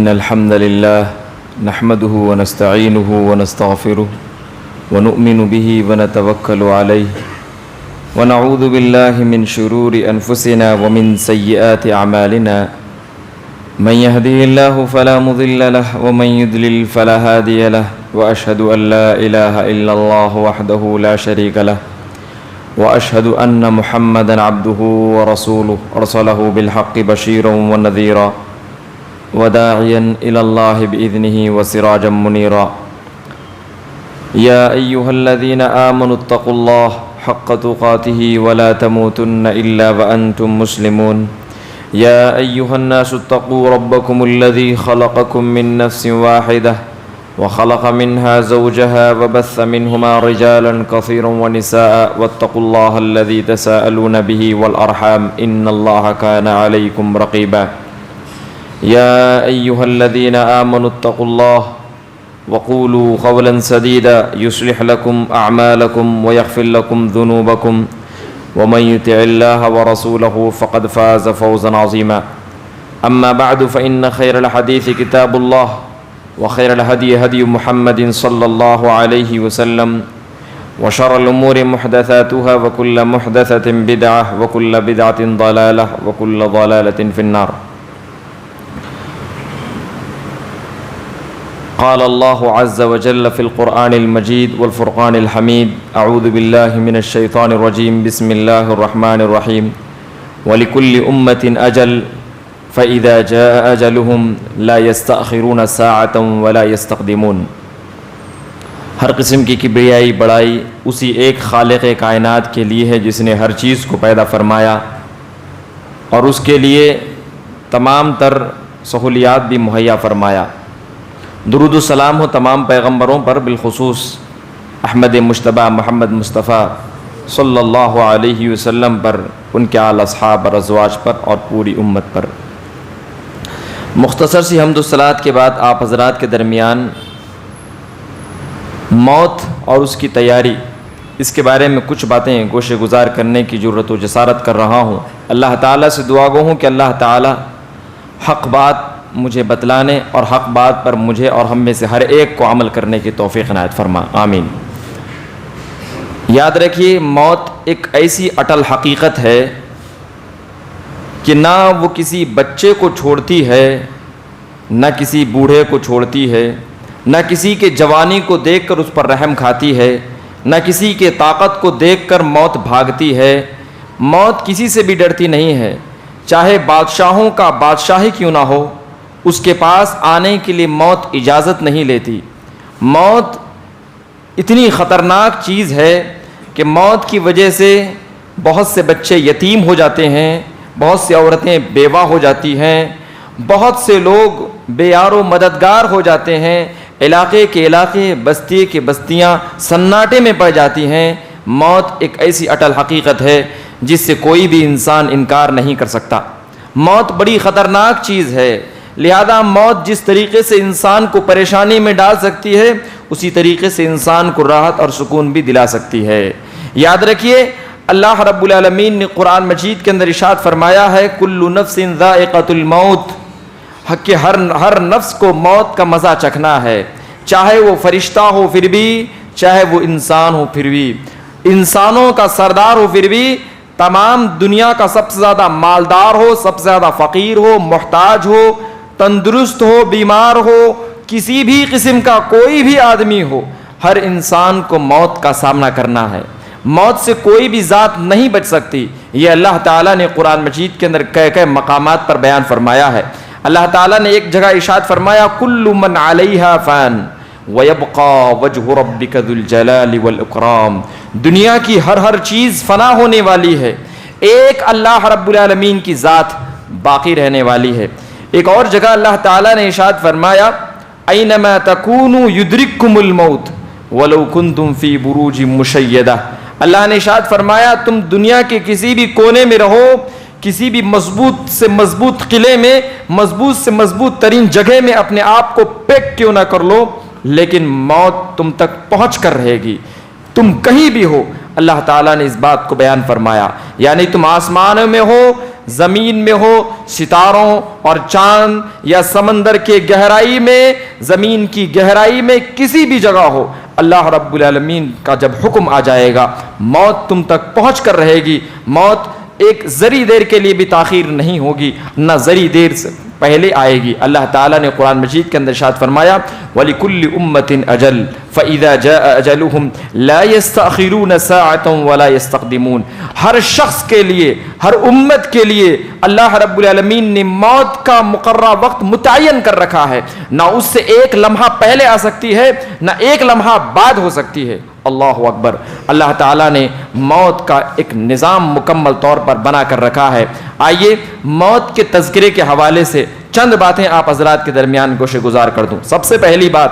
إن الحمد لله نحمده ونستعينه ونستغفره ونؤمن به ونتوكل عليه ونعوذ بالله من شرور أنفسنا ومن سيئات أعمالنا من يهده الله فلا مضل له ومن يضلل فلا هادي له وأشهد أن لا إله إلا الله وحده لا شريك له وأشهد أن محمدا عبده ورسوله أرسله بالحق بشيرا ونذيرا وداعيا إلى الله بإذنه وسراجا منيرا يا أيها الذين آمنوا اتقوا الله حق تقاته ولا تموتن إلا وأنتم مسلمون يا أيها الناس اتقوا ربكم الذي خلقكم من نفس واحدة وخلق منها زوجها وبث منهما رجالا كثيرا ونساء واتقوا الله الذي تساءلون به والأرحام إن الله كان عليكم رقيبا يا أيها الذين آمنوا اتقوا الله وقولوا قولا سديدا يصلح لكم أعمالكم ويغفر لكم ذنوبكم ومن يطع الله ورسوله فقد فاز فوزا عظيما أما بعد فإن خير الحديث كتاب الله وخير الهدي هدي محمد صلى الله عليه وسلم وشر الأمور محدثاتها وكل محدثة بدعة وكل بدعة ضلالة وكل ضلالة في النار. قال الله عز وجل في القرآن المجيد والفرقان الحميد أعوذ بالله من الشيطان الرجيم بسم الله الرحمن الرحيم ولكل أمة أجل فإذا جاء أجلهم لا يستأخرون ساعة ولا يستقدمون. ہر قسم کی کبریائی بڑائی اسی ایک خالق کائنات کے لیے ہے جس نے ہر چیز کو پیدا فرمایا اور اس کے لیے تمام تر سہولیات بھی مہیا فرمایا. درود و سلام ہو تمام پیغمبروں پر، بالخصوص احمد مجتبیٰ محمد مصطفیٰ صلی اللہ علیہ وسلم پر، ان کے آل اصحاب اور ازواج پر اور پوری امت پر. مختصر سی حمد و صلوات کے بعد آپ حضرات کے درمیان موت اور اس کی تیاری، اس کے بارے میں کچھ باتیں گوشے گزار کرنے کی جرت و جسارت کر رہا ہوں. اللہ تعالیٰ سے دعا گو ہوں کہ اللہ تعالیٰ حق بات مجھے بتلانے اور حق بات پر مجھے اور ہم میں سے ہر ایک کو عمل کرنے کی توفیق عنایت فرما، آمین. یاد رکھیے، موت ایک ایسی اٹل حقیقت ہے کہ نہ وہ کسی بچے کو چھوڑتی ہے، نہ کسی بوڑھے کو چھوڑتی ہے، نہ کسی کے جوانی کو دیکھ کر اس پر رحم کھاتی ہے، نہ کسی کے طاقت کو دیکھ کر موت بھاگتی ہے. موت کسی سے بھی ڈرتی نہیں ہے، چاہے بادشاہوں کا بادشاہ ہی کیوں نہ ہو، اس کے پاس آنے کے لیے موت اجازت نہیں لیتی. موت اتنی خطرناک چیز ہے کہ موت کی وجہ سے بہت سے بچے یتیم ہو جاتے ہیں، بہت سی عورتیں بیوہ ہو جاتی ہیں، بہت سے لوگ بے یار و مددگار ہو جاتے ہیں، علاقے کے علاقے، بستی کے بستیاں سناٹے میں پڑ جاتی ہیں. موت ایک ایسی اٹل حقیقت ہے جس سے کوئی بھی انسان انکار نہیں کر سکتا. موت بڑی خطرناک چیز ہے، لہذا موت جس طریقے سے انسان کو پریشانی میں ڈال سکتی ہے اسی طریقے سے انسان کو راحت اور سکون بھی دلا سکتی ہے. یاد رکھیے، اللہ رب العالمین نے قرآن مجید کے اندر ارشاد فرمایا ہے کل نفس ذائقۃ الموت، حق کہ ہر نفس کو موت کا مزہ چکھنا ہے، چاہے وہ فرشتہ ہو پھر بھی، چاہے وہ انسان ہو پھر بھی، انسانوں کا سردار ہو پھر بھی، تمام دنیا کا سب سے زیادہ مالدار ہو، سب سے زیادہ فقیر ہو، محتاج ہو، تندرست ہو، بیمار ہو، کسی بھی قسم کا کوئی بھی آدمی ہو، ہر انسان کو موت کا سامنا کرنا ہے. موت سے کوئی بھی ذات نہیں بچ سکتی. یہ اللہ تعالیٰ نے قرآن مجید کے اندر کئی مقامات پر بیان فرمایا ہے. اللہ تعالیٰ نے ایک جگہ ارشاد فرمایا کل من علیہا فان ویبقى وجہ ربک ذو الجلال والاکرام. دنیا کی ہر چیز فنا ہونے والی ہے، ایک اللہ رب العالمین کی ذات باقی رہنے والی ہے. ایک اور جگہ اللہ تعالیٰ نے ارشاد فرمایا اینما تکونوا یدرککم الموت ولو کنتم فی بروج مشیدہ. اللہ نے ارشاد فرمایا تم دنیا کے کسی بھی کونے میں رہو، کسی بھی مضبوط سے مضبوط قلعے میں، مضبوط سے مضبوط ترین جگہ میں اپنے آپ کو پیک کیوں نہ کر لو، لیکن موت تم تک پہنچ کر رہے گی. تم کہیں بھی ہو، اللہ تعالیٰ نے اس بات کو بیان فرمایا، یعنی تم آسمانوں میں ہو، زمین میں ہو، ستاروں اور چاند یا سمندر کے گہرائی میں، زمین کی گہرائی میں، کسی بھی جگہ ہو، اللہ رب العالمین کا جب حکم آ جائے گا موت تم تک پہنچ کر رہے گی۔ موت ایک ذری دیر کے لیے بھی تاخیر نہیں ہوگی، نہ ذری دیر سے پہلے آئے گی۔ اللہ تعالیٰ نے قرآن مجید کے اندر ارشاد فرمایا وَلِكُلِّ أُمَّةٍ أَجَلٌ فَإِذَا جَاءَ أَجَلُهُمْ لَا يَسْتَأْخِرُونَ سَاعَةً وَلَا يَسْتَقْدِمُونَ۔ ہر شخص کے لیے، ہر امت کے لیے اللہ رب العالمین نے موت کا مقررہ وقت متعین کر رکھا ہے، نہ اس سے ایک لمحہ پہلے آ سکتی ہے، نہ ایک لمحہ بعد ہو سکتی ہے۔ اللہ اکبر۔ اللہ تعالیٰ نے موت کا ایک نظام مکمل طور پر بنا کر رکھا ہے۔ آئیے موت کے تذکرے کے حوالے سے چند باتیں آپ حضرات کے درمیان گوشے گزار کر دوں۔ سب سے پہلی بات،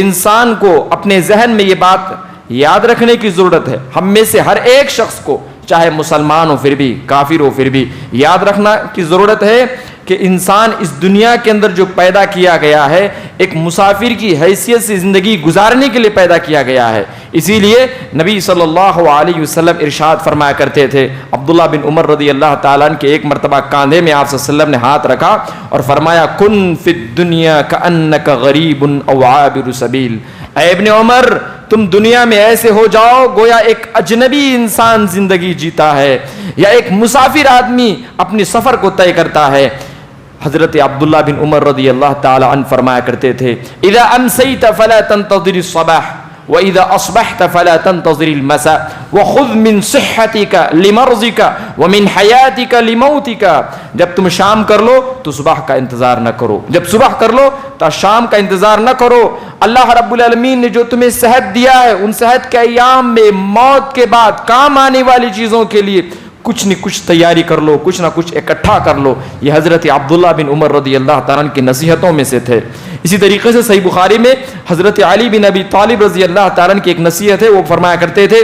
انسان کو اپنے ذہن میں یہ بات یاد رکھنے کی ضرورت ہے، ہم میں سے ہر ایک شخص کو، چاہے مسلمان ہو پھر بھی، کافر ہو پھر بھی، یاد رکھنا کی ضرورت ہے کہ انسان اس دنیا کے اندر جو پیدا کیا گیا ہے ایک مسافر کی حیثیت سے زندگی گزارنے کے لیے پیدا کیا گیا ہے۔ اسی لیے نبی صلی اللہ علیہ وسلم ارشاد فرمایا کرتے تھے، عبداللہ بن عمر رضی اللہ تعالیٰ عنہ کے ایک مرتبہ کاندھے میں آپ صلی اللہ علیہ وسلم نے ہاتھ رکھا اور فرمایا کن فی الدنیا کأنک غریب او عابر سبیل۔ اے ابن عمر، تم دنیا میں ایسے ہو جاؤ گویا ایک اجنبی انسان زندگی جیتا ہے یا ایک مسافر آدمی اپنی سفر کو طے کرتا ہے۔ حضرت عبداللہ بن عمر رضی اللہ تعالی عنہ فرمایا کرتے تھے اذا امسیت فلا تنتظر الصباح واذا اصبحت فلا تنتظر المساء وخذ من صحتك لمرضك ومن حياتك لموتك۔ جب تم شام کر لو تو صبح کا انتظار نہ کرو، جب صبح کر لو تو شام کا انتظار نہ کرو۔ اللہ رب العالمین نے جو تمہیں صحت دیا ہے، ان صحت کے ایام میں موت کے بعد کام آنے والی چیزوں کے لیے کچھ نہ کچھ تیاری کر لو، کچھ نہ کچھ اکٹھا کر لو۔ یہ حضرت عبداللہ بن عمر رضی اللہ تعالیٰ عنہ کی نصیحتوں میں سے تھے۔ اسی طریقے سے صحیح بخاری میں حضرت علی بن ابی طالب رضی اللہ تعالیٰ عنہ کی ایک نصیحت ہے، وہ فرمایا کرتے تھے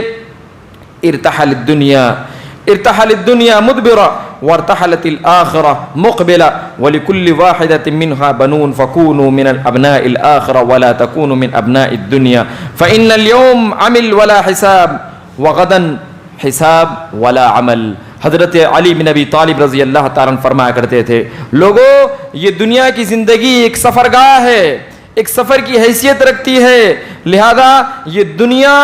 ارتحل الدنیا مدبرا وارتحلت الآخرة مقبلا ولكل واحدة منها بنون فكونوا من الأبناء الآخرة ولا تكونوا من أبناء الدنيا فإن اليوم عمل ولا حساب وغدا حساب ولا عمل۔ حضرت علی بن ابی طالب رضی اللہ تعالیٰ عنہ فرمایا کرتے تھے لوگو یہ دنیا کی زندگی ایک سفرگاہ ہے، ایک سفر کی حیثیت رکھتی ہے، لہذا یہ دنیا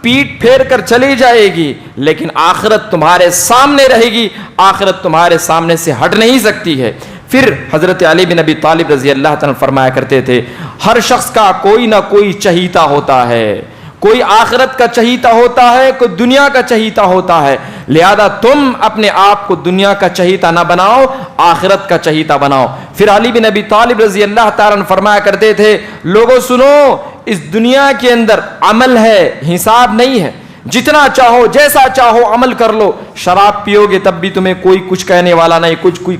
پیٹ پھیر کر چلی جائے گی لیکن آخرت تمہارے سامنے رہے گی، آخرت تمہارے سامنے سے ہٹ نہیں سکتی ہے۔ پھر حضرت علی بن ابی طالب رضی اللہ تعالیٰ عنہ فرمایا کرتے تھے ہر شخص کا کوئی نہ کوئی چہیتا ہوتا ہے، کوئی آخرت کا چہیتا ہوتا ہے، کوئی دنیا کا چہیتا ہوتا ہے، لہذا تم اپنے آپ کو دنیا کا چہیتا نہ بناؤ، آخرت کا چہیتا بناؤ۔ پھر علی بن ابی طالب رضی اللہ تعالیٰ عنہ فرمایا کرتے تھے لوگوں سنو، اس دنیا کے اندر عمل ہے، حساب نہیں ہے، جتنا چاہو جیسا چاہو عمل کر لو، شراب پیو گے تب بھی تمہیں کوئی کچھ کہنے والا نہیں،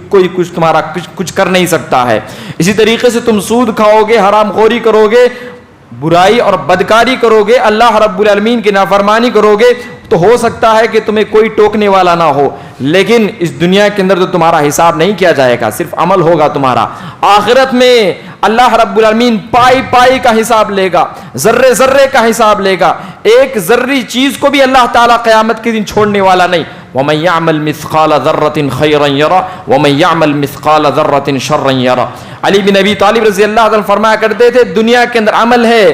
کوئی کچھ تمہارا کچھ کر نہیں سکتا ہے۔ اسی طریقے سے تم سود کھاؤ گے، حرام خوری کرو گے، برائی اور بدکاری کرو گے، اللہ رب العالمین کی نافرمانی کرو گے تو ہو سکتا ہے کہ تمہیں کوئی ٹوکنے والا نہ ہو، لیکن اس دنیا کے اندر تو تمہارا حساب نہیں کیا جائے گا، صرف عمل ہوگا تمہارا۔ آخرت میں اللہ رب العالمین پائی پائی کا حساب لے گا، ذرے ذرے کا حساب لے گا، ایک ذری چیز کو بھی اللہ تعالیٰ قیامت کے دن چھوڑنے والا نہیں۔ وَمَن يَعْمَلْ مِثْقَالَ ذَرَّةٍ خَيْرًا يَرَهُ وَمَن يَعْمَلْ مِثْقَالَ ذَرَّةٍ شَرًّا يَرَهُ۔ علی بن ابی طالب رضی اللہ عنہ فرمایا کرتے تھے دنیا کے اندر عمل ہے،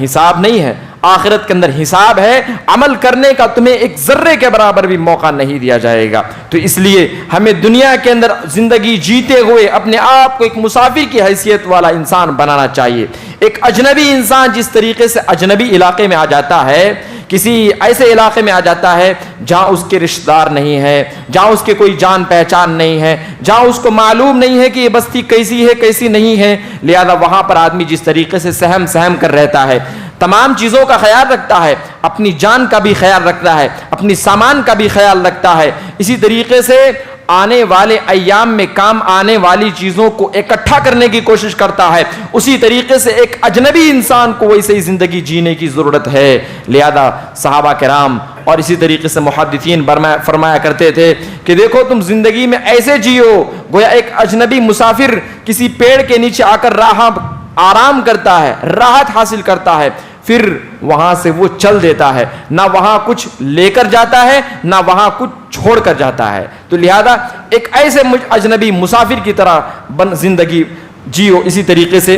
حساب نہیں ہے، آخرت کے اندر حساب ہے، عمل کرنے کا تمہیں ایک ذرے کے برابر بھی موقع نہیں دیا جائے گا۔ تو اس لیے ہمیں دنیا کے اندر زندگی جیتے ہوئے اپنے آپ کو ایک مسافر کی حیثیت والا انسان بنانا چاہیے۔ ایک اجنبی انسان جس طریقے سے اجنبی علاقے میں آ جاتا ہے، کسی ایسے علاقے میں آ جاتا ہے جہاں اس کے رشتہ دار نہیں ہے، جہاں اس کے کوئی جان پہچان نہیں ہے، جہاں اس کو معلوم نہیں ہے کہ یہ بستی کیسی ہے کیسی نہیں ہے، لہذا وہاں پر آدمی جس طریقے سے سہم سہم کر رہتا ہے، تمام چیزوں کا خیال رکھتا ہے، اپنی جان کا بھی خیال رکھتا ہے، اپنی سامان کا بھی خیال رکھتا ہے، اسی طریقے سے آنے والے ایام میں کام آنے والی چیزوں کو اکٹھا کرنے کی کوشش کرتا ہے، اسی طریقے سے ایک اجنبی انسان کو ویسے ہی زندگی جینے کی ضرورت ہے۔ لہذا صحابہ کرام اور اسی طریقے سے محدثین فرمایا کرتے تھے کہ دیکھو تم زندگی میں ایسے جیو گویا ایک اجنبی مسافر کسی پیڑ کے نیچے آ کر آرام کرتا ہے، راحت حاصل کرتا ہے، پھر وہاں سے وہ چل دیتا ہے، نہ وہاں کچھ لے کر جاتا ہے نہ وہاں کچھ چھوڑ کر جاتا ہے۔ تو لہذا ایک ایسے اجنبی مسافر کی طرح زندگی جیو۔ اسی طریقے سے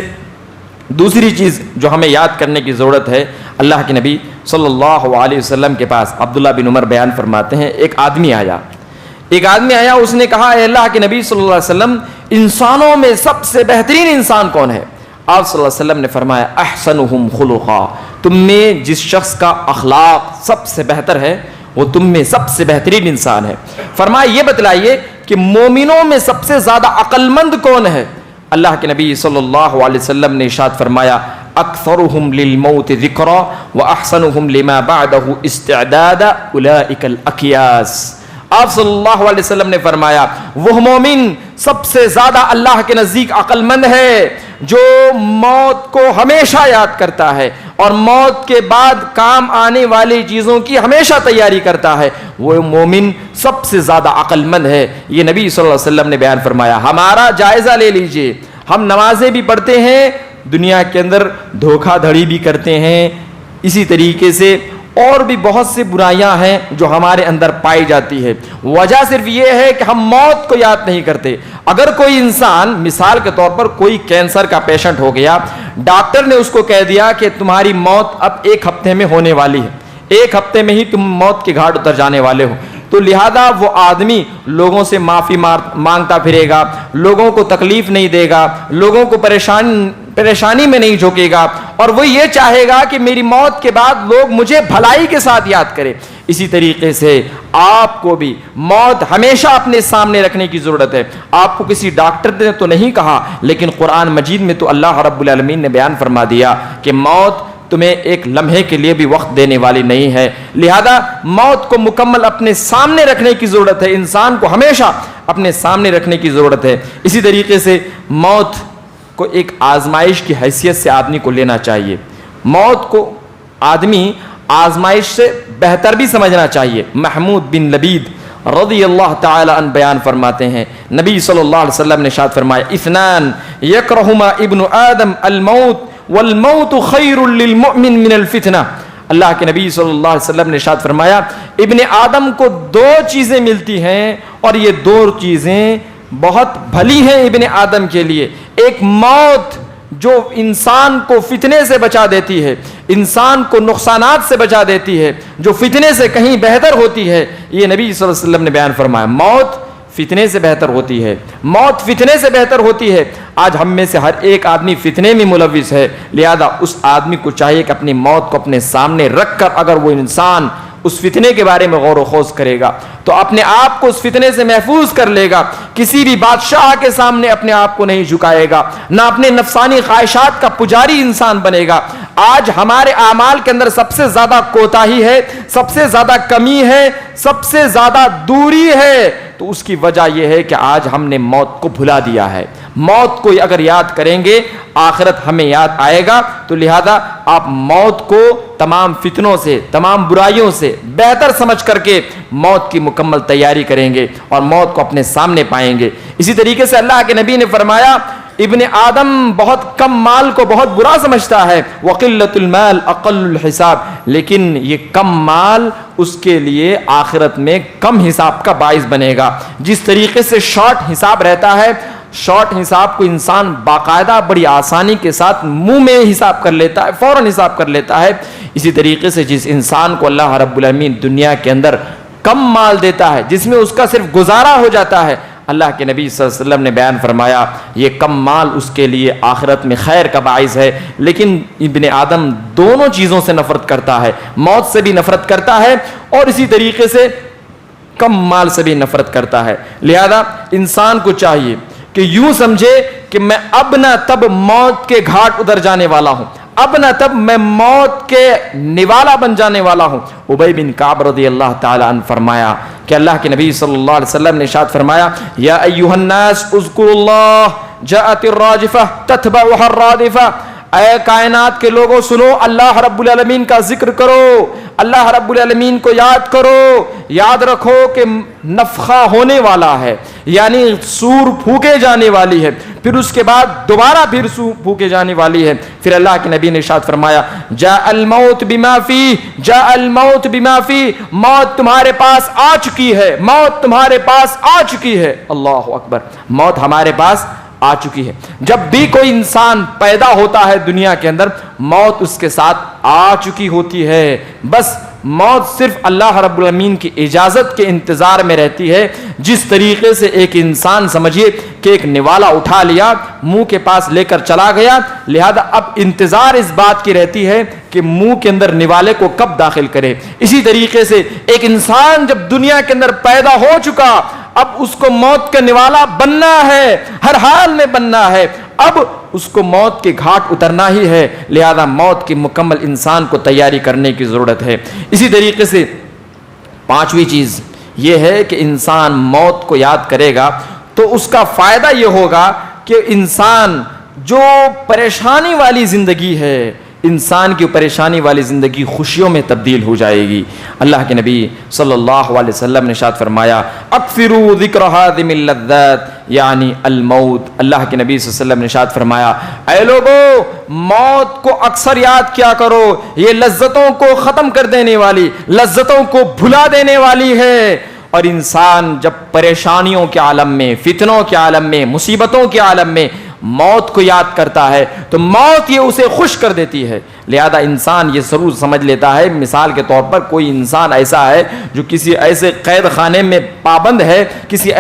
دوسری چیز جو ہمیں یاد کرنے کی ضرورت ہے، اللہ کے نبی صلی اللہ علیہ وسلم کے پاس عبداللہ بن عمر بیان فرماتے ہیں، ایک آدمی آیا، اس نے کہا، اے اللہ کے نبی صلی اللہ علیہ وسلم، انسانوں میں سب سے بہترین انسان کون ہے؟ آپ صلی اللہ علیہ وسلم نے فرمایا، احسنہم خلقا، تم میں جس شخص کا اخلاق سب سے بہتر ہے وہ تم میں سب سے بہترین انسان ہے۔ فرمایا یہ بتلائیے کہ مومنوں میں سب سے زیادہ عقل مند کون ہے؟ اللہ کے نبی صلی اللہ علیہ وسلم نے ارشاد فرمایا، اکثرہم للموت ذکرا واحسنہم لما بعدہ استعدادا اولئک الاکیاس۔ آپ صلی اللہ علیہ وسلم نے فرمایا وہ مومن سب سے زیادہ اللہ کے نزدیک عقل مند ہے جو موت کو ہمیشہ یاد کرتا ہے اور موت کے بعد کام آنے والی چیزوں کی ہمیشہ تیاری کرتا ہے، وہ مومن سب سے زیادہ عقل مند ہے۔ یہ نبی صلی اللہ علیہ وسلم نے بیان فرمایا۔ ہمارا جائزہ لے لیجئے، ہم نمازیں بھی پڑھتے ہیں، دنیا کے اندر دھوکہ دھڑی بھی کرتے ہیں، اسی طریقے سے اور بھی بہت سے برائیاں ہیں جو ہمارے اندر پائی جاتی ہے۔ وجہ صرف یہ ہے کہ ہم موت کو یاد نہیں کرتے۔ اگر کوئی انسان مثال کے طور پر کوئی کینسر کا پیشنٹ ہو گیا، ڈاکٹر نے اس کو کہہ دیا کہ تمہاری موت اب 1 ہفتے میں ہونے والی ہے، 1 ہفتے میں ہی تم موت کے گھاٹ اتر جانے والے ہو، تو لہذا وہ آدمی لوگوں سے معافی مانگتا پھرے گا، لوگوں کو تکلیف نہیں دے گا، لوگوں کو پریشانی میں نہیں جھوکے گا، اور وہ یہ چاہے گا کہ میری موت کے بعد لوگ مجھے بھلائی کے ساتھ یاد کریں۔ اسی طریقے سے آپ کو بھی موت ہمیشہ اپنے سامنے رکھنے کی ضرورت ہے۔ آپ کو کسی ڈاکٹر نے تو نہیں کہا، لیکن قرآن مجید میں تو اللہ رب العالمین نے بیان فرما دیا کہ موت تمہیں ایک لمحے کے لیے بھی وقت دینے والی نہیں ہے، لہذا موت کو مکمل اپنے سامنے رکھنے کی ضرورت ہے، انسان کو ہمیشہ اپنے سامنے رکھنے کی ضرورت ہے۔ اسی طریقے سے موت کو ایک آزمائش کی حیثیت سے آدمی کو لینا چاہیے، موت کو آدمی آزمائش سے بہتر بھی سمجھنا چاہیے۔ محمود بن لبید رضی اللہ تعالی عنہ بیان فرماتے ہیں، نبی صلی اللہ علیہ وسلم نے ارشاد فرمایا، اثنان یکرہما ابن آدم الموت والموت خیر للمؤمن من الفتنہ۔ اللہ کے نبی صلی اللہ علیہ وسلم نے ارشاد فرمایا، ابن آدم کو 2 چیزیں ملتی ہیں اور یہ 2 چیزیں بہت بھلی ہیں ابن آدم کے لیے۔ ایک موت جو انسان کو فتنے سے بچا دیتی ہے، انسان کو نقصانات سے بچا دیتی ہے، جو فتنے سے کہیں بہتر ہوتی ہے، یہ نبی صلی اللہ علیہ وسلم نے بیان فرمایا۔ موت فتنے سے بہتر ہوتی ہے، موت فتنے سے بہتر ہوتی ہے۔ آج ہم میں سے ہر ایک آدمی فتنے میں ملوث ہے، لہذا اس آدمی کو چاہیے کہ اپنی موت کو اپنے سامنے رکھ کر اگر وہ انسان اس فتنے کے بارے میں غور و خوض کرے گا تو اپنے آپ کو اس فتنے سے محفوظ کر لے گا، کسی بھی بادشاہ کے سامنے اپنے آپ کو نہیں جھکائے گا، نہ اپنے نفسانی خواہشات کا پجاری انسان بنے گا۔ آج ہمارے اعمال کے اندر سب سے زیادہ کوتاہی ہے، سب سے زیادہ کمی ہے، سب سے زیادہ دوری ہے، تو اس کی وجہ یہ ہے کہ آج ہم نے موت کو بھلا دیا ہے۔ موت کو اگر یاد کریں گے آخرت ہمیں یاد آئے گا، تو لہذا آپ موت کو تمام فتنوں سے، تمام برائیوں سے بہتر سمجھ کر کے موت کی مکمل تیاری کریں گے اور موت کو اپنے سامنے پائیں گے۔ اسی طریقے سے اللہ کے نبی نے فرمایا، ابن آدم بہت کم مال کو بہت برا سمجھتا ہے، وقلۃ المال اقل الحساب، لیکن یہ کم مال اس کے لیے آخرت میں کم حساب کا باعث بنے گا۔ جس طریقے سے شارٹ حساب رہتا ہے، شارٹ حساب کو انسان باقاعدہ بڑی آسانی کے ساتھ منہ میں حساب کر لیتا ہے، فوراً حساب کر لیتا ہے، اسی طریقے سے جس انسان کو اللہ رب العالمین دنیا کے اندر کم مال دیتا ہے، جس میں اس کا صرف گزارا ہو جاتا ہے، اللہ کے نبی صلی اللہ علیہ وسلم نے بیان فرمایا یہ کم مال اس کے لیے آخرت میں خیر کا باعث ہے۔ لیکن ابن آدم دونوں چیزوں سے نفرت کرتا ہے، موت سے بھی نفرت کرتا ہے اور اسی طریقے سے کم مال سے بھی نفرت کرتا ہے۔ لہذا انسان کو چاہیے کہ یوں سمجھے کہ میں اب نہ تب موت کے گھاٹ اتر جانے والا ہوں، اب نہ تب میں موت کے نوالا بن جانے والا ہوں۔ ابی بن کعب رضی اللہ تعالی عنہ فرمایا کہ اللہ کے نبی صلی اللہ علیہ وسلم نے ارشاد فرمایا، یا ایھا الناس اذکروا اللہ جاءت الراجفہ تتبعها الرادفہ، اے کائنات کے لوگوں سنو، اللہ رب العالمین کا ذکر کرو، اللہ رب العالمین کو یاد کرو، یاد رکھو کہ نفخہ ہونے والا ہے، یعنی سور پھونکے جانے والی ہے، پھر اس کے بعد دوبارہ پھر سور پھونکے جانے والی ہے۔ پھر اللہ کے نبی نے ارشاد فرمایا جاء الموت بما فی، جاء الموت بما فی، موت تمہارے پاس آ چکی ہے، موت تمہارے پاس آ چکی ہے۔ اللہ اکبر، موت ہمارے پاس آ چکی ہے۔ جب بھی کوئی انسان پیدا ہوتا ہے دنیا کے اندر، موت اس کے ساتھ آ چکی ہوتی ہے، بس موت صرف اللہ رب العالمین کی اجازت کے انتظار میں رہتی ہے۔ جس طریقے سے ایک انسان سمجھیے کہ ایک نوالا اٹھا لیا، منہ کے پاس لے کر چلا گیا، لہذا اب انتظار اس بات کی رہتی ہے کہ منہ کے اندر نوالے کو کب داخل کرے۔ اسی طریقے سے ایک انسان جب دنیا کے اندر پیدا ہو چکا، اب اس کو موت کا نوالا بننا ہے، ہر حال میں بننا ہے، اب اس کو موت کے گھاٹ اترنا ہی ہے، لہذا موت کی مکمل انسان کو تیاری کرنے کی ضرورت ہے۔ اسی طریقے سے پانچویں چیز یہ ہے کہ انسان موت کو یاد کرے گا تو اس کا فائدہ یہ ہوگا کہ انسان جو پریشانی والی زندگی ہے، انسان کی پریشانی والی زندگی خوشیوں میں تبدیل ہو جائے گی۔ اللہ کے نبی صلی اللہ علیہ وسلم نے ارشاد فرمایا اکثروا ذکر ہادم اللذات یعنی الموت۔ اللہ کے نبی صلی اللہ علیہ وسلم نے ارشاد فرمایا اے لوگو، موت کو اکثر یاد کیا کرو، یہ لذتوں کو ختم کر دینے والی، لذتوں کو بھلا دینے والی ہے۔ اور انسان جب پریشانیوں کے عالم میں، فتنوں کے عالم میں، مصیبتوں کے عالم میں موت کو یاد کرتا ہے تو موت یہ اسے خوش کر دیتی ہے۔ لہذا انسان یہ ضرور سمجھ لیتا ہے، مثال کے طور پر کوئی انسان ایسا ہے جو کسی ایسے قید خانے میں پابند ہے، کسی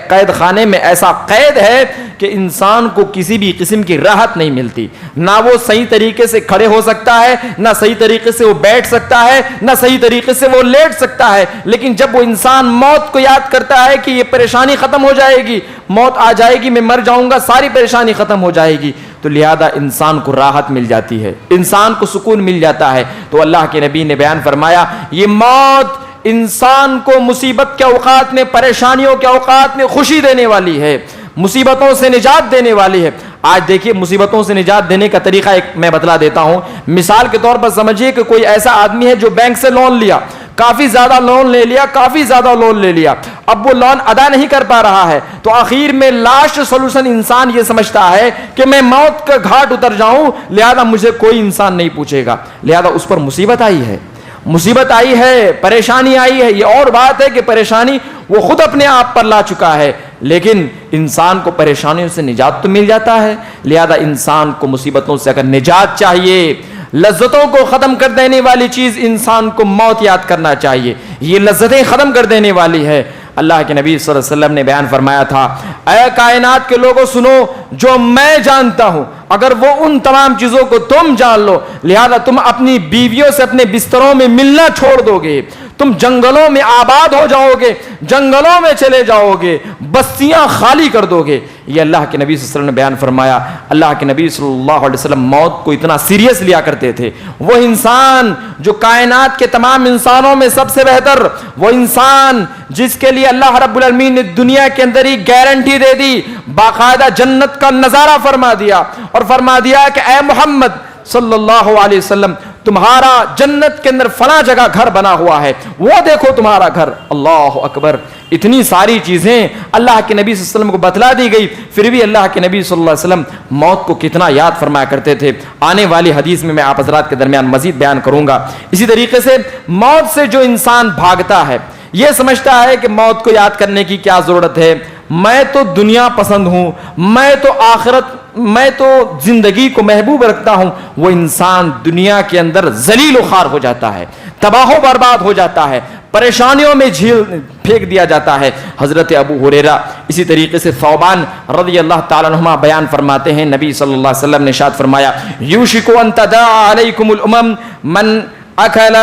قید خانے میں ایسا قید ہے کہ انسان کو کسی بھی قسم کی راحت نہیں ملتی، نہ وہ صحیح طریقے سے کھڑے ہو سکتا ہے، نہ صحیح طریقے سے وہ بیٹھ سکتا ہے، نہ صحیح طریقے سے وہ لیٹ سکتا ہے۔ لیکن جب وہ انسان موت کو یاد کرتا ہے کہ یہ پریشانی ختم ہو جائے گی، موت آ جائے گی، میں مر جاؤں گا، ساری پریشانی ختم ہو جائے گی، تو لہذا انسان کو راحت مل جاتی ہے، انسان کو سکون مل جاتا ہے۔ تو اللہ کے نبی نے بیان فرمایا یہ موت انسان کو مصیبت کے اوقات میں، پریشانیوں کے اوقات میں خوشی دینے والی ہے، مصیبتوں سے نجات دینے والی ہے۔ آج دیکھیے مصیبتوں سے نجات دینے کا طریقہ ایک میں بتلا دیتا ہوں۔ مثال کے طور پر سمجھیے کہ کوئی ایسا آدمی ہے جو بینک سے لون لیا، کافی زیادہ لون لے لیا، کافی زیادہ لون لے لیا، اب وہ لون ادا نہیں کر پا رہا ہے، تو آخر میں لاسٹ سولوشن انسان یہ سمجھتا ہے کہ میں موت کا گھاٹ اتر جاؤں، لہذا مجھے کوئی انسان نہیں پوچھے گا، لہذا اس پر مصیبت آئی ہے، مصیبت آئی ہے، پریشانی آئی ہے۔ یہ اور بات ہے کہ پریشانی وہ خود اپنے آپ پر لا چکا ہے، لیکن انسان کو پریشانیوں سے نجات تو مل جاتا ہے۔ لہذا انسان کو مصیبتوں سے اگر نجات چاہیے، لذتوں کو ختم کر دینے والی چیز انسان کو موت یاد کرنا چاہیے، یہ لذتیں ختم کر دینے والی ہے۔ اللہ کے نبی صلی اللہ علیہ وسلم نے بیان فرمایا تھا اے کائنات کے لوگوں سنو، جو میں جانتا ہوں اگر وہ ان تمام چیزوں کو تم جان لو، لہذا تم اپنی بیویوں سے اپنے بستروں میں ملنا چھوڑ دو گے، تم جنگلوں میں آباد ہو جاؤ گے، جنگلوں میں چلے جاؤ گے، بستیاں خالی کر دو گے۔ یہ اللہ کے نبی صلی اللہ علیہ وسلم نے بیان فرمایا۔ اللہ کے نبی صلی اللہ علیہ وسلم موت کو اتنا سیریس لیا کرتے تھے۔ وہ انسان جو کائنات کے تمام انسانوں میں سب سے بہتر، وہ انسان جس کے لیے اللہ رب العالمین نے دنیا کے اندر ہی گارنٹی دے دی، باقاعدہ جنت کا نظارہ فرما دیا اور فرما دیا کہ اے محمد صلی اللہ علیہ وسلم تمہارا جنت کے اندر فلاں جگہ گھر بنا ہوا ہے، وہ دیکھو تمہارا گھر۔ اللہ اکبر، اتنی ساری چیزیں اللہ کے نبی صلی اللہ علیہ وسلم کو بتلا دی گئی، پھر بھی اللہ کے نبی صلی اللہ علیہ وسلم موت کو کتنا یاد فرمایا کرتے تھے۔ آنے والی حدیث میں آپ حضرات کے درمیان مزید بیان کروں گا۔ اسی طریقے سے موت سے جو انسان بھاگتا ہے، یہ سمجھتا ہے کہ موت کو یاد کرنے کی کیا ضرورت ہے، میں تو دنیا پسند ہوں، میں تو آخرت، میں تو زندگی کو محبوب رکھتا ہوں، وہ انسان دنیا کے اندر ذلیل و خوار ہو جاتا ہے، تباہ و برباد ہو جاتا ہے، پریشانیوں میں جھیل پھینک دیا جاتا ہے۔ حضرت ابو ہریرہ اسی طریقے سے ثوبان رضی اللہ تعالیٰ عنہما بیان فرماتے ہیں، نبی صلی اللہ علیہ وسلم نے ارشاد فرمایا یوشک ان تداعى علیکم الامم من اکل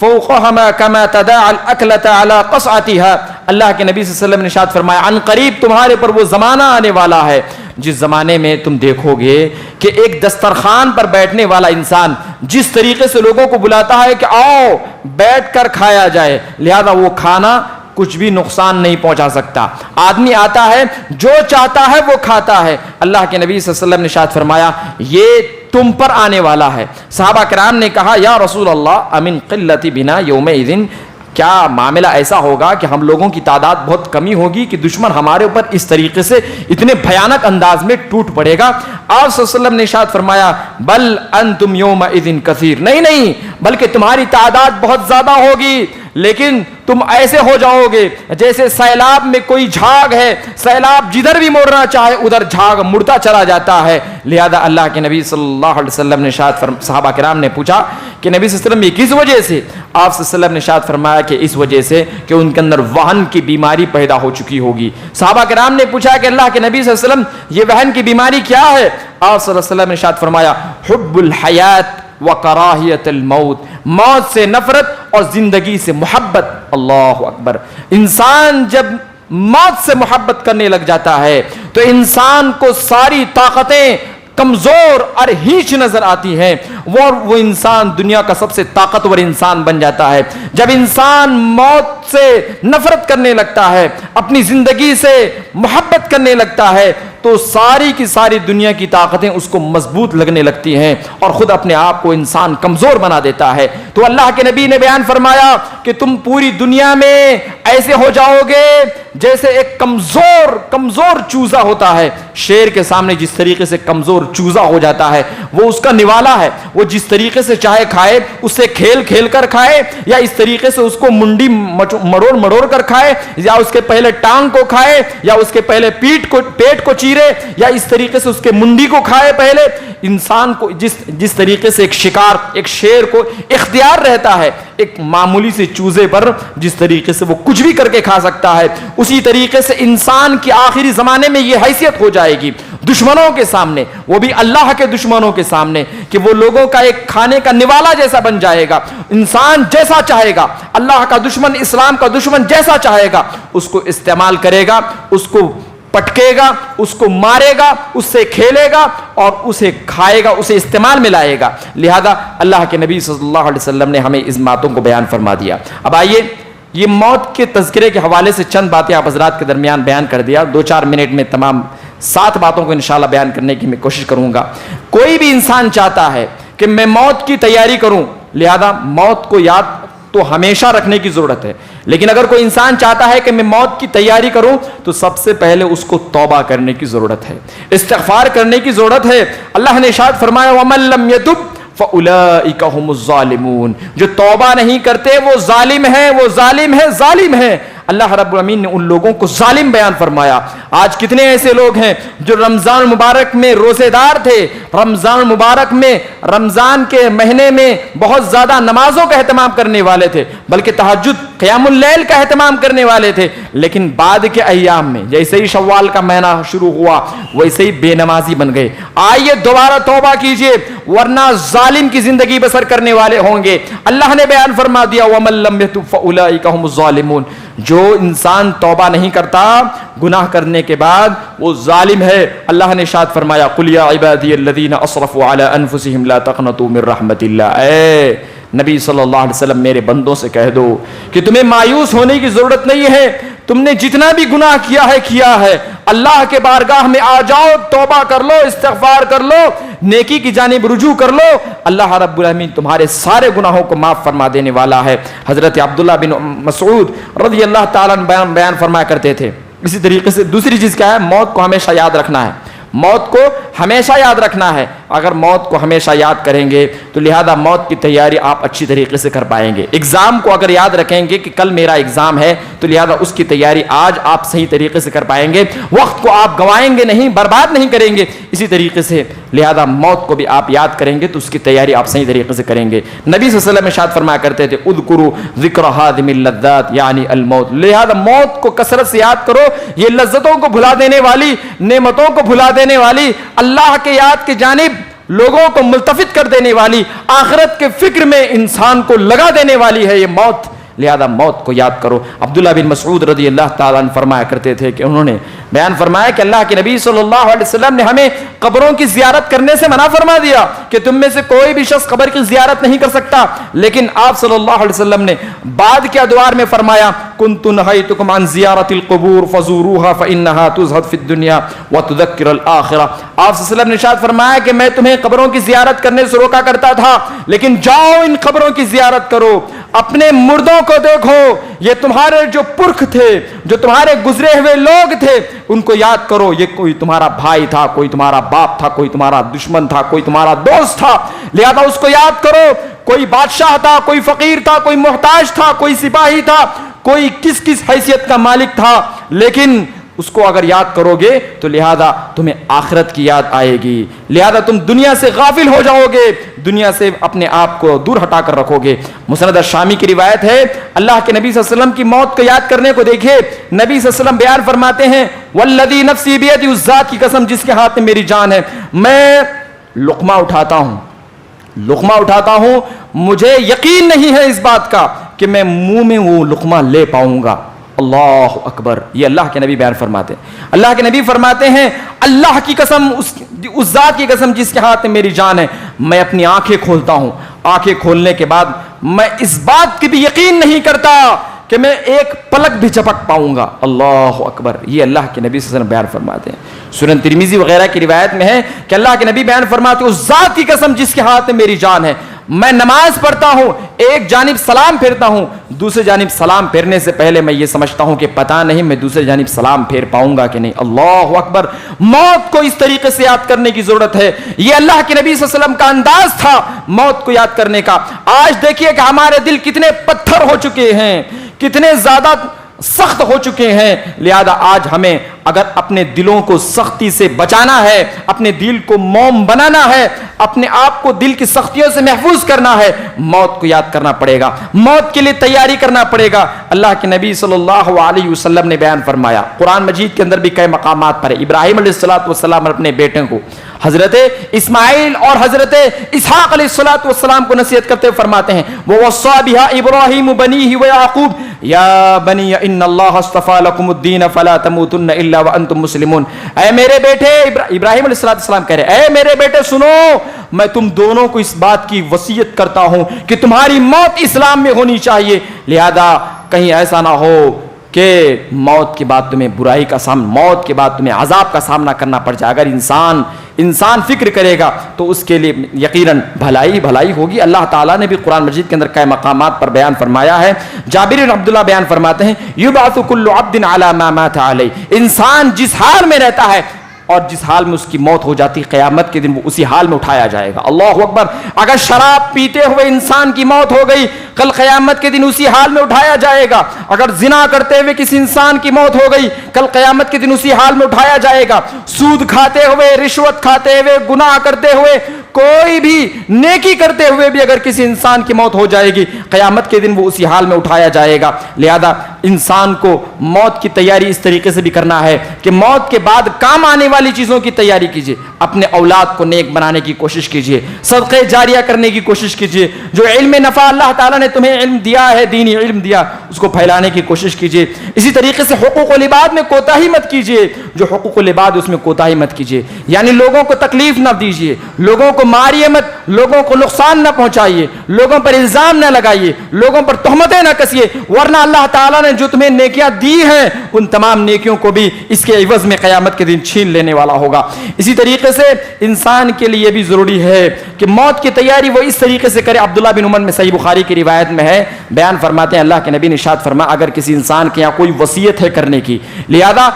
فوقهما كما تداعى الاكلة على قصعتها۔ اللہ کے نبی صلی اللہ علیہ وسلم نے ارشاد فرمایا عن قریب تمہارے پر وہ زمانہ آنے والا ہے جس زمانے میں تم دیکھو گے کہ ایک دسترخوان پر بیٹھنے والا انسان جس طریقے سے لوگوں کو بلاتا ہے کہ آؤ بیٹھ کر کھایا جائے، لہذا وہ کھانا کچھ بھی نقصان نہیں پہنچا سکتا، آدمی آتا ہے جو چاہتا ہے وہ کھاتا ہے۔ اللہ کے نبی صلی اللہ علیہ وسلم نے ارشاد فرمایا یہ تم پر آنے والا ہے۔ صحابہ کرام نے کہا یا رسول اللہ امن قلت بنا یومئذ، کیا معاملہ ایسا ہوگا کہ ہم لوگوں کی تعداد بہت کمی ہوگی کہ دشمن ہمارے اوپر اس طریقے سے اتنے بھیانک انداز میں ٹوٹ پڑے گا؟ آپ صلی اللہ علیہ وسلم نے ارشاد فرمایا بل انتم یومئذ کثیر، نہیں بلکہ تمہاری تعداد بہت زیادہ ہوگی، لیکن تم ایسے ہو جاؤ گے جیسے سیلاب میں کوئی جھاگ ہے، سیلاب جدھر بھی موڑنا چاہے ادھر جھاگ مڑتا چلا جاتا ہے۔ لہذا اللہ کے نبی صلی اللہ علیہ وسلم نے صحابہ کرام نے پوچھا کہ نبی صلی اللہ علیہ وسلم یہ کس وجہ سے؟ آپ صلی اللہ علیہ وسلم نے ارشاد فرمایا کہ اس وجہ سے کہ ان کے اندر وہن کی بیماری پیدا ہو چکی ہوگی۔ صحابہ کرام نے پوچھا کہ اللہ کے نبی صلی اللہ علیہ وسلم یہ وہن کی بیماری کیا ہے؟ آپ صلی اللہ علیہ وسلم نے ارشاد فرمایا حب الحیات وکراہیت الموت، موت سے نفرت اور زندگی سے محبت۔ اللہ اکبر! انسان جب موت سے محبت کرنے لگ جاتا ہے تو انسان کو ساری طاقتیں کمزور اور ہیچ نظر آتی ہیں، وہ انسان دنیا کا سب سے طاقتور انسان بن جاتا ہے۔ جب انسان موت سے نفرت کرنے لگتا ہے، اپنی زندگی سے محبت کرنے لگتا ہے، تو ساری کی ساری دنیا کی طاقتیں اس کو مضبوط لگنے لگتی ہیں اور خود اپنے آپ کو انسان کمزور بنا دیتا ہے۔ تو اللہ کے نبی نے بیان فرمایا کہ تم پوری دنیا میں ایسے ہو جاؤ گے جیسے ایک کمزور چوزا ہوتا ہے۔ شیر کے سامنے جس طریقے سے کمزور چوزا ہو جاتا ہے، وہ اس کا نوالا ہے، وہ جس طریقے سے چاہے کھائے، اس سے کھیل کر کھائے، یا اس طریقے سے اس کو منڈی مڑوڑ کر کھائے، یا اس کے پہلے ٹانگ کو کھائے، یا اس کے پہلے پیٹ کو چیرے، یا اس طریقے سے اس کے منڈی کو کھائے۔ پہلے انسان کو جس طریقے سے ایک شیر کو اختیار رہتا ہے ایک معمولی سے چوزے پر جس طریقے سے وہ کچھ بھی کر کے کھا سکتا ہے، اسی طریقے سے انسان کی آخری زمانے میں یہ حیثیت ہو جائے گی دشمنوں کے سامنے، وہ بھی اللہ کے دشمنوں کے سامنے، کہ وہ لوگوں کا ایک کھانے کا نوالا جیسا بن جائے گا۔ انسان جیسا چاہے گا، اللہ کا دشمن، اسلام کا دشمن جیسا چاہے گا اس کو استعمال کرے گا، اس کو پٹکے گا، اس کو مارے گا، اس سے کھیلے گا اور اسے کھائے گا، اسے استعمال میں لائے گا۔ لہذا اللہ کے نبی صلی اللہ علیہ وسلم نے ہمیں اس باتوں کو بیان فرما دیا۔ اب آئیے، یہ موت کے تذکرے کے حوالے سے چند باتیں آپ حضرات کے درمیان بیان کر دیا، 2-4 منٹ میں تمام 7 باتوں کو انشاءاللہ بیان کرنے کی میں کوشش کروں گا۔ کوئی بھی انسان چاہتا ہے کہ میں موت کی تیاری کروں، لہذا موت کو یاد تو ہمیشہ رکھنے کی ضرورت ہے، لیکن اگر کوئی انسان چاہتا ہے کہ میں موت کی تیاری کروں تو سب سے پہلے اس کو توبہ کرنے کی ضرورت ہے، استغفار کرنے کی ضرورت ہے۔ اللہ نے ارشاد فرمایا وَمَن لَّمْ يَتُبْ فَأُولَٰئِكَ هُمُ الظَّالِمُونَ، جو توبہ نہیں کرتے وہ ظالم ہیں۔ اللہ رب العالمین نے ان لوگوں کو ظالم بیان فرمایا۔ آج کتنے ایسے لوگ ہیں جو رمضان مبارک میں روزے دار تھے، رمضان مبارک میں، رمضان کے مہینے میں بہت زیادہ نمازوں کا اہتمام کرنے والے تھے، بلکہ تہجد، قیام اللیل کا اہتمام کرنے والے تھے، لیکن بعد کے ایام میں جیسے ہی شوال کا مہینہ شروع ہوا ویسے ہی بے نمازی بن گئے۔ آئیے دوبارہ توبہ کیجئے ورنہ ظالم کی زندگی بسر کرنے والے ہوں گے۔ اللہ نے بیان فرما دیا وَمَن لَّمْ يَتُبْ فَأُولَٰئِكَ هُمُ الظَّالِمُونَ، جو انسان توبہ نہیں کرتا گناہ کرنے کے بعد وہ ظالم ہے۔ اللہ نے ارشاد فرمایا قُلْ يَا عِبَادِيَ الَّذِينَ أَسْرَفُوا عَلَىٰ أَنفُسِهِمْ لَا تَقْنَطُوا مِن رَحْمَةِ اللَّهِ، اے نبی صلی اللہ علیہ وسلم میرے بندوں سے کہہ دو کہ تمہیں مایوس ہونے کی ضرورت نہیں ہے، تم نے جتنا بھی گناہ کیا ہے اللہ کے بارگاہ میں آ جاؤ، توبہ کر لو، استغفار کر لو، نیکی کی جانب رجوع کر لو، اللہ رب العالمین تمہارے سارے گناہوں کو معاف فرما دینے والا ہے۔ حضرت عبداللہ بن مسعود رضی اللہ تعالیٰ عنہ بیان فرمایا کرتے تھے۔ اسی طریقے سے دوسری چیز کیا ہے؟ موت کو ہمیشہ یاد رکھنا ہے، موت کو ہمیشہ یاد رکھنا ہے۔ اگر موت کو ہمیشہ یاد کریں گے تو لہذا موت کی تیاری آپ اچھی طریقے سے کر پائیں گے۔ ایگزام کو اگر یاد رکھیں گے کہ کل میرا ایگزام ہے تو لہذا اس کی تیاری آج آپ صحیح طریقے سے کر پائیں گے، وقت کو آپ گوائیں گے نہیں، برباد نہیں کریں گے۔ اسی طریقے سے لہذا موت کو بھی آپ یاد کریں گے تو اس کی تیاری آپ صحیح طریقے سے کریں گے۔ نبی صلی اللہ علیہ وسلم ارشاد فرمایا کرتے تھے اذکروا ذکر ہادم اللذات یعنی الموت، لہذا موت کو کثرت سے یاد کرو، یہ لذتوں کو بھلا دینے والی، نعمتوں کو بھلا دینے والی، اللہ کے یاد کی جانب لوگوں کو ملتفت کر دینے والی، آخرت کے فکر میں انسان کو لگا دینے والی ہے یہ موت۔ لہذا موت کو یاد کرو۔ عبداللہ بن مسعود رضی اللہ تعالیٰ عنہ فرمایا کرتے تھے کہ انہوں نے بیان فرمایا کہ اللہ کے نبی صلی اللہ علیہ وسلم نے ہمیں قبروں کی زیارت کرنے سے منع فرما دیا کہ تم میں سے کوئی بھی شخص قبر کی زیارت نہیں کر سکتا، لیکن آپ صلی اللہ علیہ وسلم نے بعد کے ادوار میں فرمایا کنت نہیتکم عن زیارت القبور فزوروها فانها تزہد فی الدنیا وتذکر الآخرہ۔ آپ صلی اللہ علیہ وسلم نے ارشاد فرمایا کہ میں تمہیں قبروں کی زیارت کرنے سے روکا کرتا تھا، لیکن جاؤ ان قبروں کی زیارت کرو، اپنے مردوں کو دیکھو، یہ تمہارے جو پرکھ تھے، جو تمہارے گزرے ہوئے لوگ تھے، ان کو یاد کرو، یہ کوئی تمہارا بھائی تھا، کوئی تمہارا باپ تھا، کوئی تمہارا دشمن تھا، کوئی تمہارا دوست تھا، لہذا اس کو یاد کرو، کوئی بادشاہ تھا، کوئی فقیر تھا، کوئی محتاج تھا، کوئی سپاہی تھا، کوئی کس کس حیثیت کا مالک تھا، لیکن اس کو اگر یاد کرو گے تو لہذا تمہیں آخرت کی یاد آئے گی، لہذا تم دنیا سے غافل ہو جاؤ گے، دنیا سے اپنے آپ کو دور ہٹا کر رکھو گے۔ مسند الشامی کی روایت ہے، اللہ کے نبی صلی اللہ علیہ وسلم کی موت کو یاد کرنے کو دیکھے، نبی صلی اللہ علیہ وسلم بیان فرماتے ہیں والذی نفسی بیدی، اس ذات کی قسم جس کے ہاتھ میں میری جان ہے، میں لقمہ اٹھاتا ہوں، مجھے یقین نہیں ہے اس بات کا کہ میں منہ میں وہ لقمہ لے پاؤں گا۔ اللہ اکبر، یہ اللہ کے نبی بیان فرماتے ہیں۔ اللہ کے نبی فرماتے ہیں اللہ کی قسم، اس ذات کی قسم جس کے ہاتھ میں میری جان ہے، میں اپنی آنکھیں کھولتا ہوں، آنکھیں کھولنے کے بعد میں اس بات کی بھی یقین نہیں کرتا کہ میں ایک پلک بھی جھپک پاؤں گا۔ اللہ اکبر، یہ اللہ کے نبی صلی اللہ علیہ وسلم بیان فرماتے ہیں۔ سنن ترمذی وغیرہ کی روایت میں ہے کہ اللہ کے نبی بیان فرماتے ہیں اس ذات کی قسم جس کے ہاتھ میں میری جان ہے، میں نماز پڑھتا ہوں، ایک جانب سلام پھیرتا ہوں، دوسری جانب سلام پھیرنے سے پہلے میں یہ سمجھتا ہوں کہ پتہ نہیں میں دوسری جانب سلام پھیر پاؤں گا کہ نہیں۔ اللہ اکبر، موت کو اس طریقے سے یاد کرنے کی ضرورت ہے، یہ اللہ کے نبی صلی اللہ علیہ وسلم کا انداز تھا موت کو یاد کرنے کا۔ آج دیکھیے کہ ہمارے دل کتنے پتھر ہو چکے ہیں، کتنے زیادہ سخت ہو چکے ہیں، لہذا آج ہمیں اگر اپنے دلوں کو سختی سے بچانا ہے، اپنے دل کو موم بنانا ہے، اپنے آپ کو دل کی سختیوں سے محفوظ کرنا ہے، موت کو یاد کرنا پڑے گا، موت کے لیے تیاری کرنا پڑے گا۔ اللہ کے نبی صلی اللہ علیہ وسلم نے بیان فرمایا، قرآن مجید کے اندر بھی کئی مقامات پر ہے، ابراہیم علیہ السلام اپنے بیٹے کو حضرت اسماعیل اور حضرت اسحاق علیہ السلام کو نصیحت کرتے ہوئے فرماتے ہیں وَوَصَّى بِهَا إِبْرَاهِيمُ بَنِيهِ وَيَعْقُوبَ يَا بَنِيَّ إِنَّ اللَّهَ اصْطَفَى لَكُمُ الدِّينَ فَلَا تَمُوتُنَّ إِلَّا وَأَنْتُمْ مُسْلِمُونَ۔ اے میرے بیٹے، ابراہیم علیہ السلام کہہ رہے، اے میرے بیٹے سنو، میں تم دونوں کو اس بات کی وصیت کرتا ہوں کہ تمہاری موت اسلام میں ہونی چاہیے، لہذا کہیں ایسا نہ ہو کہ موت کے بعد تمہیں برائی کا سامنا، موت کے بعد تمہیں عذاب کا سامنا کرنا پڑ جائے۔ اگر انسان فکر کرے گا تو اس کے لیے یقیناً بھلائی ہوگی۔ اللہ تعالیٰ نے بھی قرآن مجید کے اندر کئی مقامات پر بیان فرمایا ہے۔ جابر بن عبداللہ بیان فرماتے ہیں یبعث کل عبد علی ما مات علیہ، انسان جس حال میں رہتا ہے اور جس حال میں اس کی موت ہو جاتی، قیامت کے دن وہ اسی حال میں اٹھایا جائے گا۔ اللہ اکبر، اگر شراب پیتے ہوئے انسان کی موت ہو گئی، کل قیامت کے دن اسی حال میں اٹھایا جائے گا۔ اگر زنا کرتے ہوئے کسی انسان کی موت ہو گئی، کل قیامت کے دن اسی حال میں اٹھایا جائے گا۔ سود کھاتے ہوئے، رشوت کھاتے ہوئے، گناہ کرتے ہوئے، کوئی بھی نیکی کرتے ہوئے بھی اگر کسی انسان کی موت ہو جائے گی، قیامت کے دن وہ اسی حال میں اٹھایا جائے گا۔ لہذا انسان کو موت کی تیاری اس طریقے سے بھی کرنا ہے کہ موت کے بعد کام آنے والی چیزوں کی تیاری کیجیے، اپنے اولاد کو نیک بنانے کی کوشش کیجیے، صدقے جاریہ کرنے کی کوشش کیجیے، جو علم نفع اللہ تعالیٰ نے تمہیں علم دیا ہے، دینی علم دیا، اس کو پھیلانے کی کوشش کیجیے۔ اسی طریقے سے حقوق العباد میں کوتاہی مت کیجیے، جو حقوق العباد اس میں کوتاہی مت کیجیے، یعنی لوگوں کو تکلیف نہ دیجیے، لوگوں کو ماریے مت، لوگوں کو نقصان نہ پہنچائیے، لوگوں پر الزام نہ لگائیے، لوگوں پر تہمتیں نہ کسیے، ورنہ اللہ تعالیٰ نے جو تمہیں نیکیاں دی ہیں ان تمام نیکیوں کو بھی اس کے عوض میں قیامت کے دن چھین لینے والا ہوگا۔ اسی طریقے سے انسان کے لیے بھی ضروری ہے کہ موت کی تیاری وہ اس طریقے سے کرے۔ عبداللہ بن عمر میں صحیح بخاری کی روایت میں ہے، بیان فرماتے ہیں اللہ کے نبی نے ارشاد فرمایا اگر کسی انسان کے یہاں کوئی وصیت ہے کرنے کی، لہذا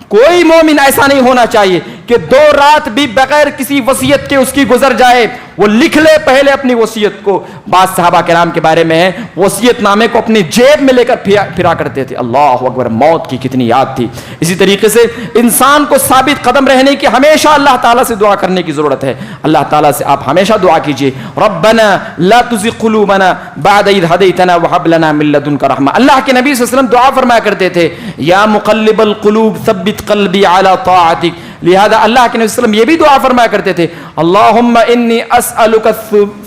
کوئی مومن ایسا نہیں ہونا چاہیے کہ 2 رات بھی بغیر کسی وصیت کے اس کی گزر جائے، وہ لکھ لے پہلے اپنی وصیت کو۔ بعض صحابہ کرام کے بارے میں ہے وصیت نامے کو اپنی جیب میں لے کر پھرا کرتے تھے۔ اللہ اکبر، موت کی کتنی یاد تھی۔ اسی طریقے سے انسان کو ثابت قدم رہنے کی ہمیشہ اللہ تعالیٰ سے دعا کرنے کی ضرورت ہے۔ اللہ تعالیٰ سے آپ ہمیشہ دعا کیجیے ربنا لا تزغ قلوبنا بعد اذ هديتنا وهب لنا من لدنك رحمة۔ اللہ کے نبی صلی اللہ علیہ وسلم دعا فرمایا کرتے تھے یا مقلب القلوب ثبت قلبی علی طاعتک، لہذا اللہ کے نبی صلی اللہ علیہ وسلم یہ بھی دعا فرمایا کرتے تھے اللہم انی اسألک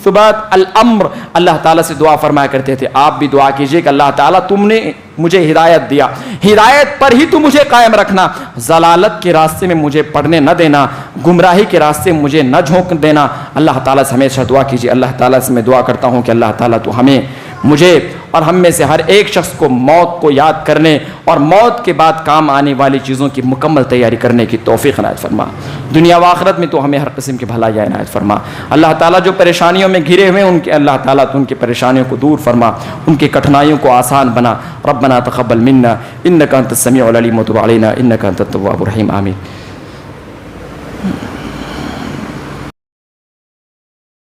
ثبات الامر. اللہ تعالیٰ سے دعا فرمایا کرتے تھے. آپ بھی دعا کیجئے کہ اللہ تعالیٰ تم نے مجھے ہدایت دیا, ہدایت پر ہی تو مجھے قائم رکھنا, ضلالت کے راستے میں مجھے پڑنے نہ دینا, گمراہی کے راستے میں مجھے نہ جھونک دینا. اللہ تعالیٰ سے ہمیشہ دعا کیجیے. اللہ تعالیٰ سے میں دعا کرتا ہوں کہ اللہ تعالیٰ تو ہمیں, مجھے اور ہم میں سے ہر ایک شخص کو موت کو یاد کرنے اور موت کے بعد کام آنے والی چیزوں کی مکمل تیاری کرنے کی توفیق عنایت فرما. دنیا و آخرت میں تو ہمیں ہر قسم کی بھلائی عنایت فرما. اللہ تعالیٰ جو پریشانیوں میں گھرے ہوئے ان کے, اللہ تعالیٰ تو ان کی پریشانیوں کو دور فرما, ان کی کٹھنائیوں کو آسان بنا. ربنا تقبل منا انک انت السمیع العلیم وتب علینا انک انت التواب الرحیم. آمین.